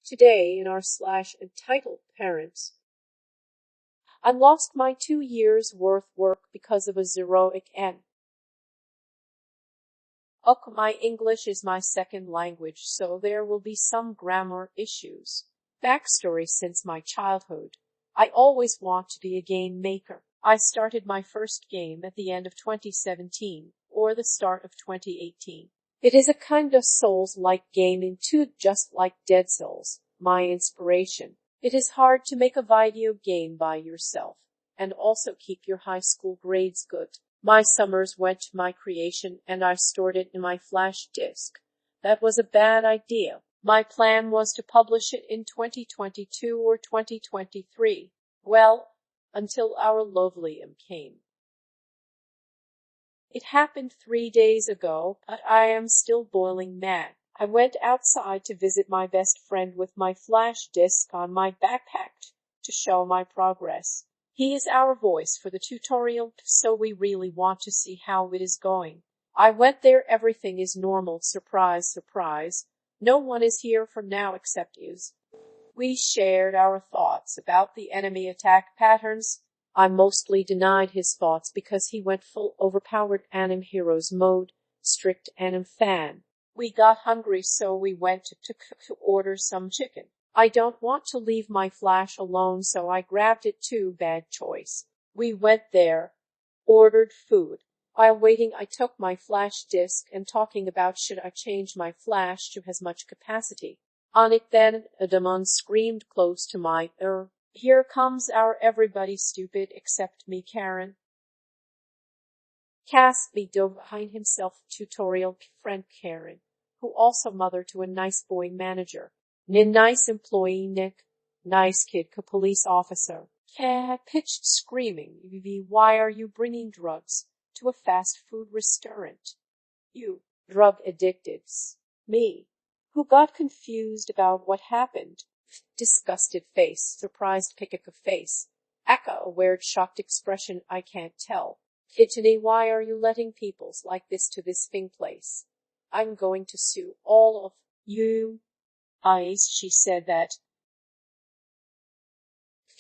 Today in our entitled parents, I lost my 2 years worth work because of a zeroic N. Ok, my English is my second language, so there will be some grammar issues. Backstory: since my childhood, I always want to be a game maker. I started my first game at the end of 2017 or the start of 2018. It is a kind of Souls-like game in two, just like Dead Cells, my inspiration. It is hard to make a video game by yourself and also keep your high school grades good. My summers went to my creation and I stored it in my flash disk. That was a bad idea. My plan was to publish it in 2022 or 2023. Well, until our lovely came. It happened 3 days ago, but I am still boiling mad. I went outside to visit my best friend with my flash disk on my backpack to show my progress. He is our voice for the tutorial, so we really want to see how it is going. I went there, everything is normal. Surprise, surprise. No one is here for now except us. We shared our thoughts about the enemy attack patterns. I mostly denied his thoughts because he went full overpowered anime heroes mode, strict anime fan. We got hungry, so we went to order some chicken. I don't want to leave my flash alone, so I grabbed it too. Bad choice. We went there, ordered food. While waiting, I took my flash disk and talking about should I change my flash to as much capacity. On it then, a demon screamed close to my ear. Here comes our everybody stupid except me, Karen. Casby dove behind himself tutorial friend Karen, who also mother to a nice boy manager. Nice employee Nick, nice kid police officer. Cat pitched screaming, why are you bringing drugs to a fast food restaurant? You, drug addicted. Me, who got confused about what happened. Disgusted face, surprised pick of face. Aka, a weird shocked expression, I can't tell. Kitcheny, why are you letting peoples like this to this thing place? I'm going to sue all of you. She said that.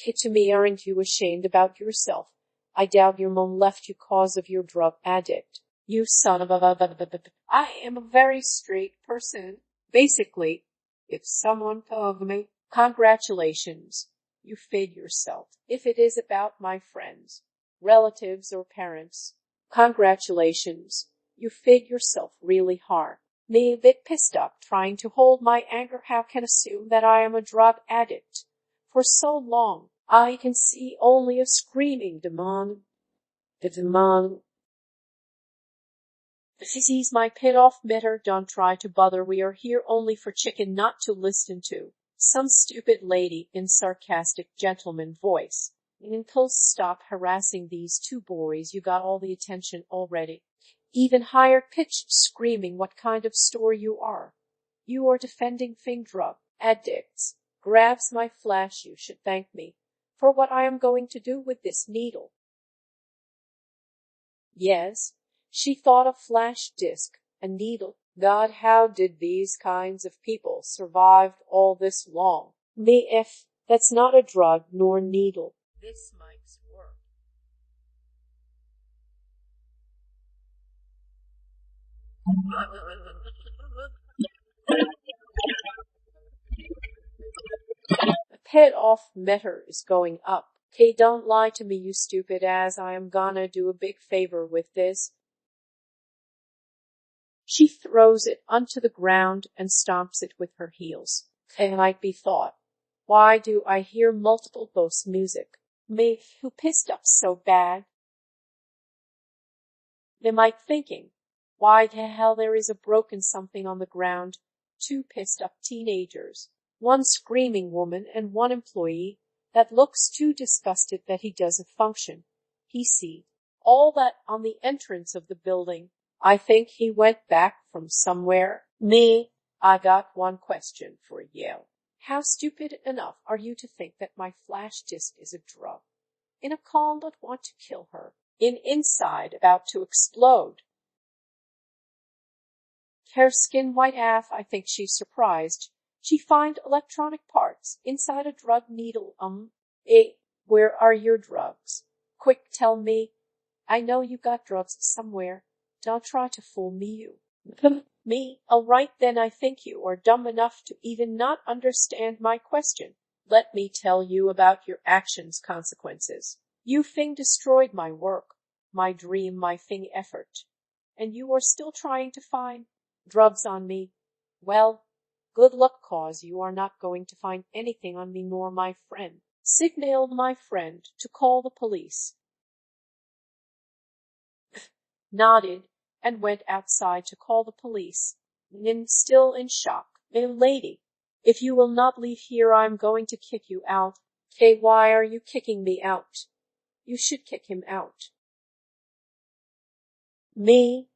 To me, aren't you ashamed about yourself? I doubt your mom left you cause of your drug addict. You son of a. I am a very straight person. Basically, if someone told me, congratulations, you fed yourself. If it is about my friends, relatives, or parents, congratulations, you fed yourself really hard. Me a bit pissed up, trying to hold my anger. How can assume that I am a drug addict? For so long, I can see only a screaming demon. The demon. Seize my pit off meter. Don't try to bother. We are here only for chicken, not to listen to some stupid lady in sarcastic gentleman voice. Impulse, stop harassing these two boys. You got all the attention already. Even higher pitched screaming, what kind of store you are? You are defending thing drug addicts. Grabs my flash. You should thank me for what I am going to do with this needle. Yes, she thought a flash disk, a needle. God, how did these kinds of people survive all this long? Me if that's not a drug nor needle. This makes work. The pet off meter is going up. Hey, don't lie to me, you stupid ass. I am gonna do a big favor with this. She throws it onto the ground and stomps it with her heels. It might be thought, why do I hear multiple ghost music? Me, who pissed up so bad? They might thinking, why the hell there is a broken something on the ground? Two pissed up teenagers, one screaming woman and one employee that looks too disgusted that he doesn't function. He see all that on the entrance of the building. I think he went back from somewhere. Me, I got one question for you. How stupid enough are you to think that my flash disk is a drug? In a calm but want to kill her. Inside about to explode. Hair skin white half, I think she's surprised. She find electronic parts inside a drug needle. Eh, where are your drugs? Quick, tell me. I know you got drugs somewhere. Don't try to fool me, you. Me? All right then, I think you are dumb enough to even not understand my question. Let me tell you about your actions' consequences. You thing destroyed my work, my dream, my thing effort. And you are still trying to find drugs on me. Well, good luck, cause you are not going to find anything on me nor my friend. Signaled my friend to call the police. Nodded and went outside to call the police. Nin still in shock. Lady, if you will not leave here, I'm going to kick you out. Kay, why are you kicking me out? You should kick him out. Me?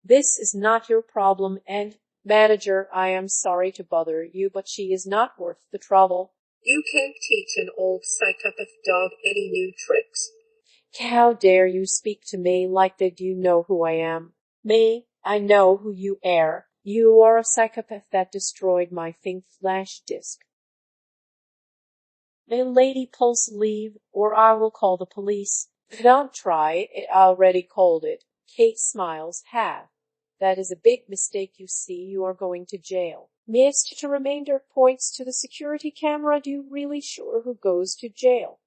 This is not your problem, and, manager, I am sorry to bother you, but she is not worth the trouble. You can't teach an old psychopath dog any new tricks. How dare you speak to me like that? You know who I am. Me? I know who you are. You are a psychopath that destroyed my thing flash disk. My lady, pulse leave, or I will call the police. Don't try it, I already called it. Kate smiles. That is a big mistake, you see. You are going to jail. Mr. Remainder points to the security camera. Do you really sure who goes to jail?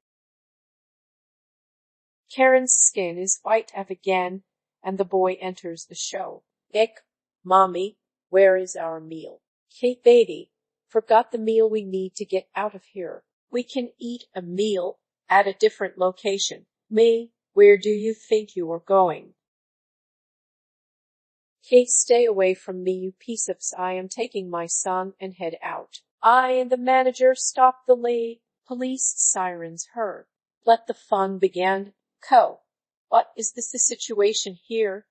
Karen's skin is white again, and the boy enters the show. Mommy, where is our meal? Kate, baby, forgot the meal. We need to get out of here. We can eat a meal at a different location. Me, where do you think you are going? Kate, stay away from me, you piece of I am taking my son and head out. I and the manager stop the late police sirens heard. Let the fun begin. What is this the situation here?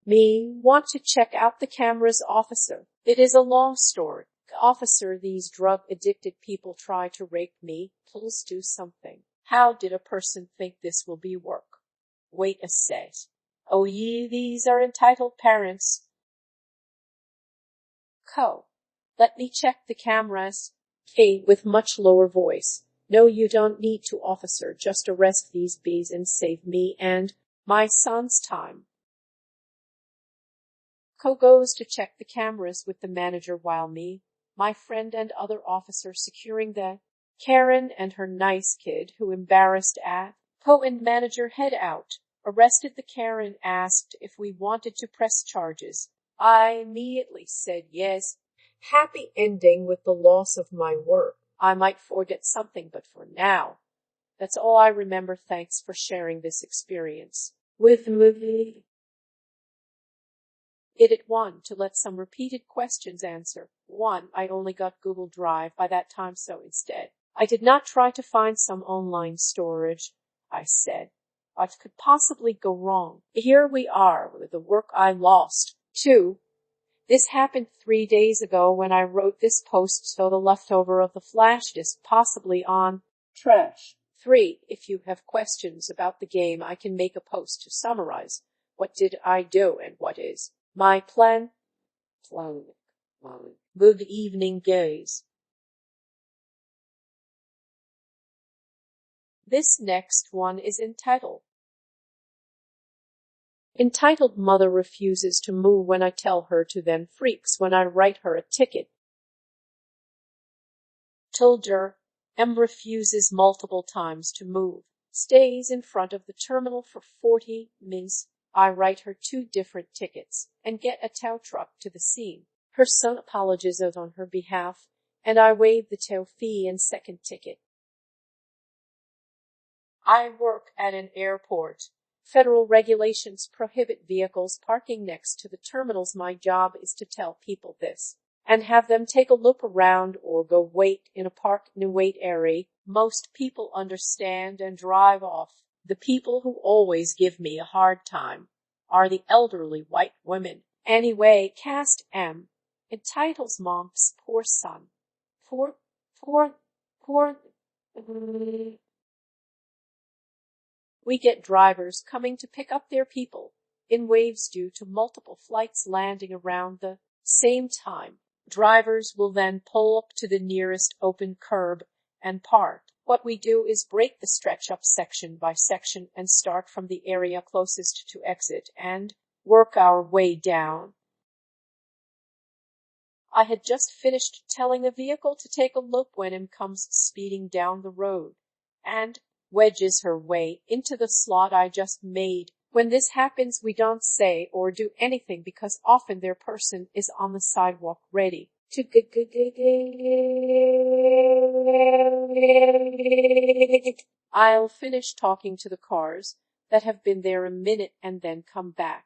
Me, want to check out the cameras, officer. It is a long story. Officer, these drug-addicted people try to rape me. Please do something. How did a person think this will be work? Wait a sec. Oh ye, these are entitled parents. Let me check the cameras. Kate, with much lower voice. No, you don't need to, officer. Just arrest these bees and save me and my son's time. Goes to check the cameras with the manager while me, my friend and other officer securing the Karen and her nice kid who embarrassed at and manager head out. Arrested the Karen, asked if we wanted to press charges. I immediately said yes. Happy ending with the loss of my work. I might forget something, but for now, that's all I remember. Thanks for sharing this experience with me. It 1 to let some repeated questions answer. 1. I only got Google Drive by that time, so instead, I did not try to find some online storage. I said, what could possibly go wrong? Here we are with the work I lost. 2. This happened 3 days ago when I wrote this post, so the leftover of the flash disk possibly on trash. 3. If you have questions about the game, I can make a post to summarize what did I do and what is my plan. Good evening, guys. This next one is entitled Mother refuses to move when I tell her to, then freaks when I write her a ticket. Tilder M refuses multiple times to move. Stays in front of the terminal for 40 minutes. I write her 2 different tickets and get a tow truck to the scene. Her son apologizes on her behalf, and I waive the tow fee and second ticket. I work at an airport. Federal regulations prohibit vehicles parking next to the terminals. My job is to tell people this. and have them take a look around or go wait in a park in a wait area. Most people understand and drive off. The people who always give me a hard time are the elderly white women. Anyway, cast M entitles mom's poor son. Poor, poor, poor. We get drivers coming to pick up their people in waves due to multiple flights landing around the same time. Drivers will then pull up to the nearest open curb and park. What we do is break the stretch up section by section and start from the area closest to exit and work our way down. I had just finished telling the vehicle to take a look when M comes speeding down the road and wedges her way into the slot I just made. When this happens, we don't say or do anything because often their person is on the sidewalk ready to I'll finish talking to the cars that have been there a minute and then come back.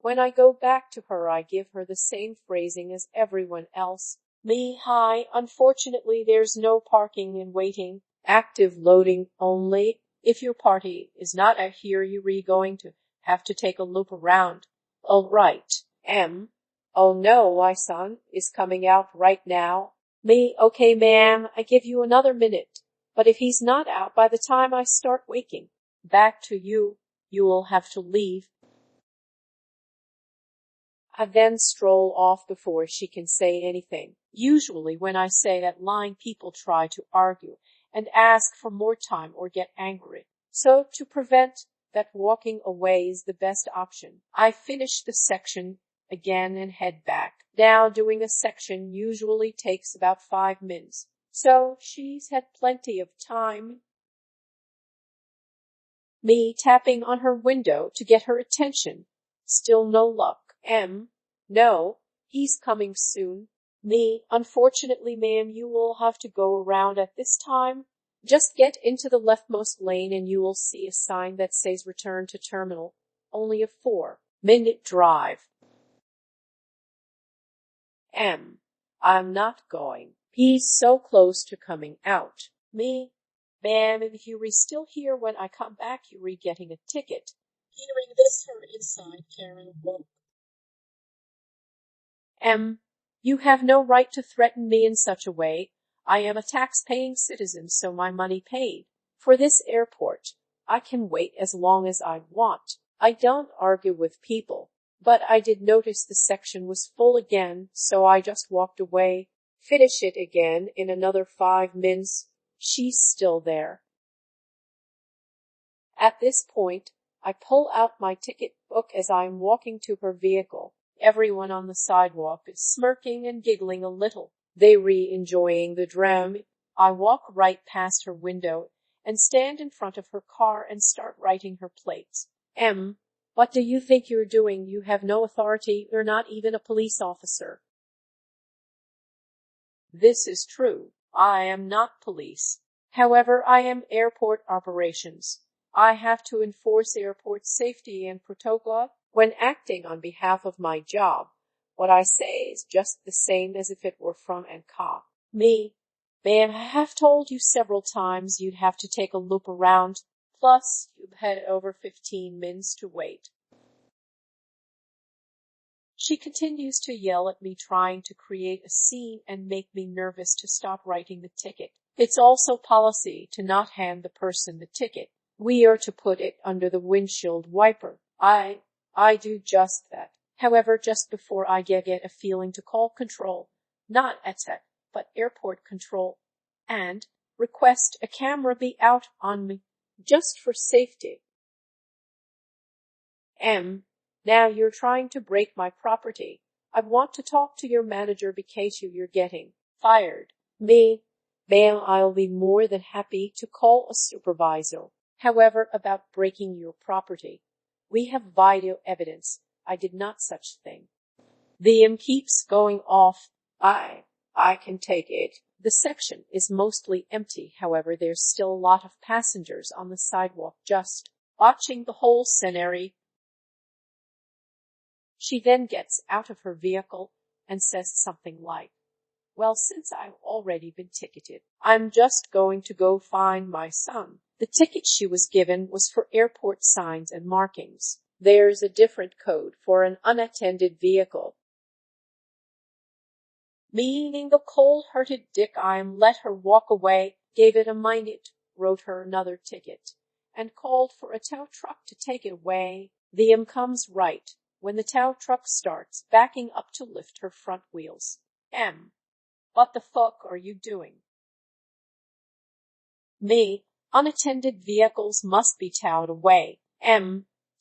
When I go back to her, I give her the same phrasing as everyone else. Me, hi, unfortunately there's no parking and waiting. Active loading only. If your party is not here, you're going to have to take a loop around. All right, M. Oh no, my son is coming out right now. Me, okay ma'am, I give you another minute. But if he's not out by the time I start waking back to you, you will have to leave. I then stroll off before she can say anything. Usually when I say that line, people try to argue and ask for more time or get angry. So to prevent that, walking away is the best option. I finish the section again and head back. Now doing a section usually takes about 5 minutes. So she's had plenty of time. Me tapping on her window to get her attention. Still no luck. M. No, he's coming soon. Me. Unfortunately, ma'am, you will have to go around at this time. Just get into the leftmost lane and you will see a sign that says return to terminal. Only a 4-minute drive. M. I'm not going. He's so close to coming out. Me. Ma'am, if you're still here when I come back, you're getting a ticket. Hearing this, her inside Karen woke. M. You have no right to threaten me in such a way. I am a tax-paying citizen, so my money paid for this airport. I can wait as long as I want. I don't argue with people, but I did notice the section was full again, so I just walked away. Finish it again in another 5 minutes. She's still there. At this point, I pull out my ticket book as I am walking to her vehicle. Everyone on the sidewalk is smirking and giggling a little. They enjoying the drama. I walk right past her window and stand in front of her car and start writing her plates. M. What do you think you're doing? You have no authority. You're not even a police officer. This is true. I am not police. However, I am airport operations. I have to enforce airport safety and protocol when acting on behalf of my job. What I say is just the same as if it were from a cop. Me. Ma'am, I have told you several times you'd have to take a loop around. Plus, you've had over 15 minutes to wait. She continues to yell at me, trying to create a scene and make me nervous to stop writing the ticket. It's also policy to not hand the person the ticket. We are to put it under the windshield wiper. I do just that. However, just before I get a feeling to call control, not ATSEC, but airport control, and request a camera be out on me, just for safety. M. Now you're trying to break my property. I want to talk to your manager because you're getting fired. Me. Ma'am, I'll be more than happy to call a supervisor. However, about breaking your property, we have video evidence. I did not such thing. The M keeps going off. I can take it. The section is mostly empty. However, there's still a lot of passengers on the sidewalk just watching the whole scenery. She then gets out of her vehicle and says something like, "Well, since I've already been ticketed, I'm just going to go find my son." The ticket she was given was for airport signs and markings. There's a different code for an unattended vehicle. Meaning the cold-hearted dick I'm let her walk away, gave it a mind it, wrote her another ticket, and called for a tow truck to take it away. The comes right when the tow truck starts backing up to lift her front wheels. What the fuck are you doing? Me, unattended vehicles must be towed away.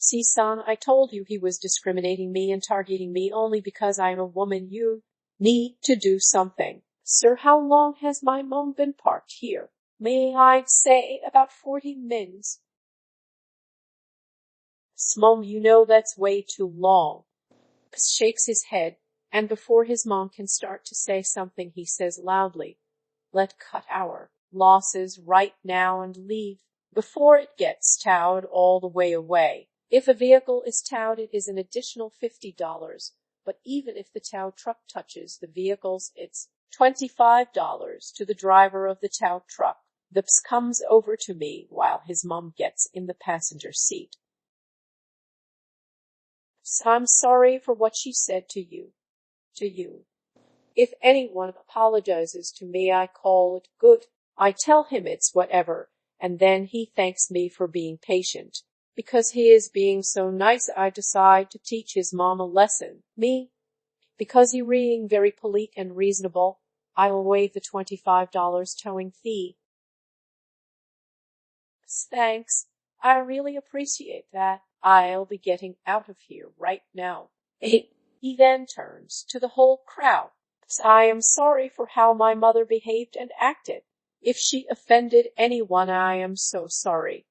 See, son, I told you he was discriminating me and targeting me only because I'm a woman. You need to do something. Sir, how long has my mom been parked here? May I say about 40 minutes. Mom, you know that's way too long. Shakes his head, and before his mom can start to say something, he says loudly, "Let's cut our losses right now and leave before it gets towed all the way away. If a vehicle is towed, it is an additional $50, but even if the tow truck touches the vehicles, it's $25 to the driver of the tow truck." The ps comes over to me while his mom gets in the passenger seat. "I'm sorry for what she said to you. If anyone apologizes to me, I call it good. I tell him it's whatever, and then he thanks me for being patient. Because he is being so nice, I decide to teach his mom a lesson. Me, because he being very polite and reasonable, I'll waive the $25 towing fee." "Thanks. I really appreciate that. I'll be getting out of here right now." He then turns to the whole crowd. "I am sorry for how my mother behaved and acted. If she offended anyone, I am so sorry.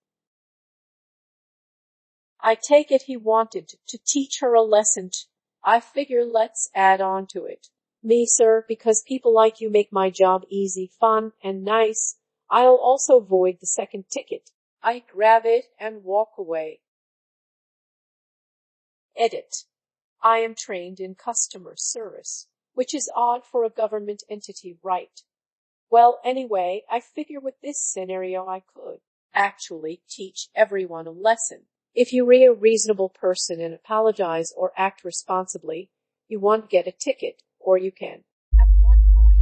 I take it he wanted to teach her a lesson. I figure let's add on to it. Me, sir, because people like you make my job easy, fun, and nice. I'll also void the second ticket." I grab it and walk away. Edit. I am trained in customer service, which is odd for a government entity, right? Well, anyway, I figure with this scenario I could actually teach everyone a lesson. If you be a reasonable person and apologize or act responsibly, you won't get a ticket, or you can have one voided.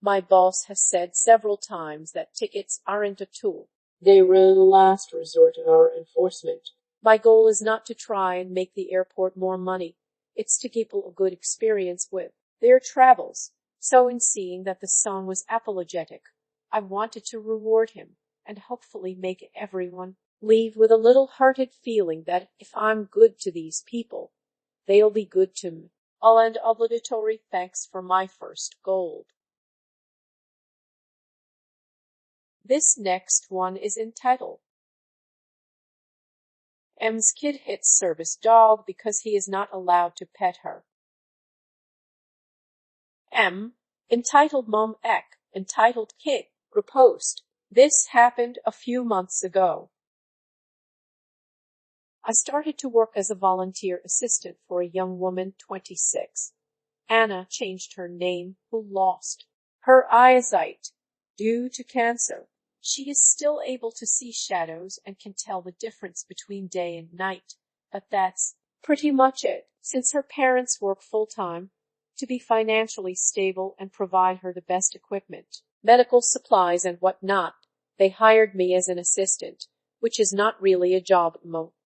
My boss has said several times that tickets aren't a tool. They were the last resort of our enforcement. My goal is not to try and make the airport more money. It's to give people a good experience with their travels. So in seeing that the song was apologetic, I wanted to reward him and hopefully make everyone leave with a little hearted feeling that if I'm good to these people, they'll be good to me. All and obligatory thanks for my first gold. This next one is entitled, M's kid hits service dog because he is not allowed to pet her. Entitled Mom Ek, entitled kid, repost. This happened a few months ago. I started to work as a volunteer assistant for a young woman, 26. Anna changed her name, who lost her eyesight due to cancer. She is still able to see shadows and can tell the difference between day and night, but that's pretty much it. Since her parents work full-time to be financially stable and provide her the best equipment, medical supplies and whatnot, they hired me as an assistant, which is not really a job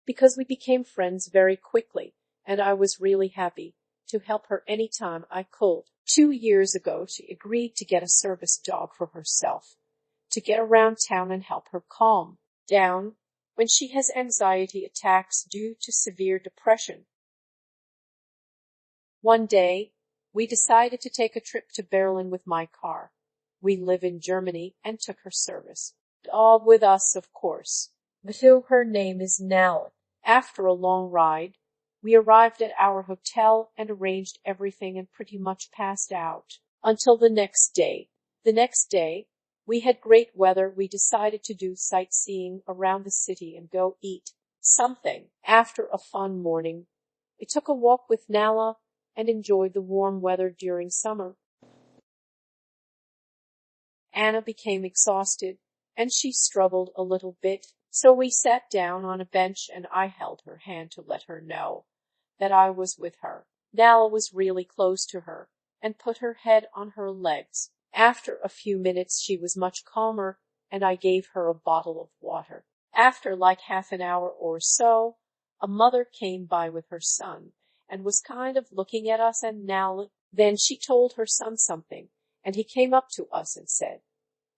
because we became friends very quickly, and I was really happy to help her anytime I could. 2 years ago, she agreed to get a service dog for herself, to get around town and help her calm down when she has anxiety attacks due to severe depression. One day, we decided to take a trip to Berlin with my car. We live in Germany and took her service dog with us, of course. Her name is Nell. After a long ride, we arrived at our hotel and arranged everything and pretty much passed out. until the next day. The next day, we had great weather. We decided to do sightseeing around the city and go eat something. After a fun morning, we took a walk with Nala and enjoyed the warm weather during summer. Anna became exhausted, and she struggled a little bit, so we sat down on a bench and I held her hand to let her know that I was with her. Nala was really close to her and put her head on her legs. After a few minutes she was much calmer, and I gave her a bottle of water. After like half an hour or so, a mother came by with her son and was kind of looking at us and Nala. Then she told her son something, and he came up to us and said,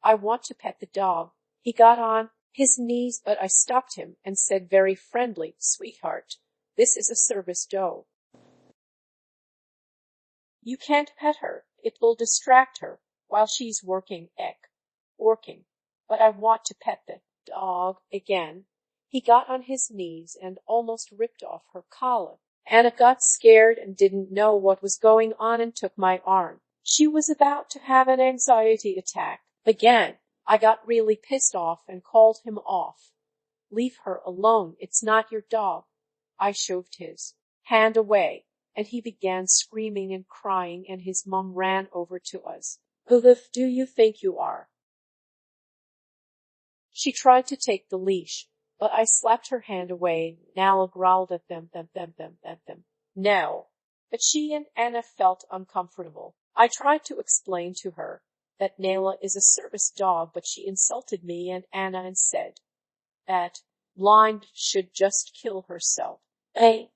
"I want to pet the dog." He got on his knees, but I stopped him and said very friendly, "Sweetheart, this is a service dog. You can't pet her. It will distract her while she's working. But I want to pet the dog." Again, he got on his knees and almost ripped off her collar. Anna got scared and didn't know what was going on and took my arm. She was about to have an anxiety attack. Again, I got really pissed off and called him off. "Leave her alone. It's not your dog." I shoved his hand away, and he began screaming and crying, and his mom ran over to us. "Who the f do you think you are?" She tried to take the leash, but I slapped her hand away. Nala growled at them. No. But she and Anna felt uncomfortable. I tried to explain to her that Nala is a service dog, but she insulted me and Anna and said that blind should just kill herself. I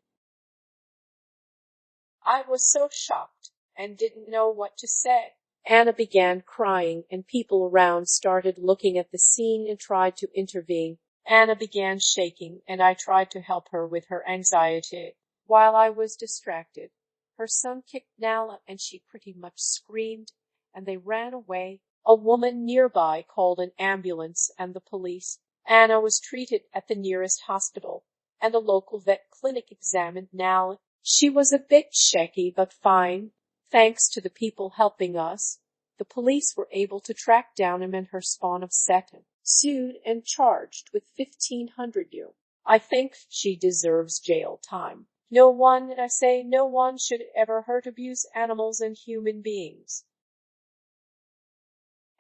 was so shocked and didn't know what to say. Anna began crying, and people around started looking at the scene and tried to intervene. Anna began shaking, and I tried to help her with her anxiety. While I was distracted, her son kicked Nala, and she pretty much screamed, and they ran away. A woman nearby called an ambulance and the police. Anna was treated at the nearest hospital, and a local vet clinic examined Nala. She was a bit shaky but fine. Thanks to the people helping us, the police were able to track down him and her spawn of Satan, sued and charged with 1,500 €. I think she deserves jail time. No one should ever hurt, abuse animals and human beings.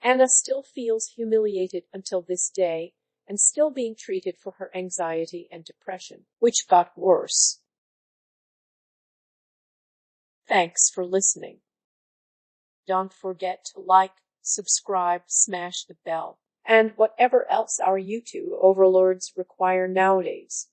Anna still feels humiliated until this day and still being treated for her anxiety and depression, which got worse. Thanks for listening. Don't forget to like, subscribe, smash the bell, and whatever else our YouTube overlords require nowadays.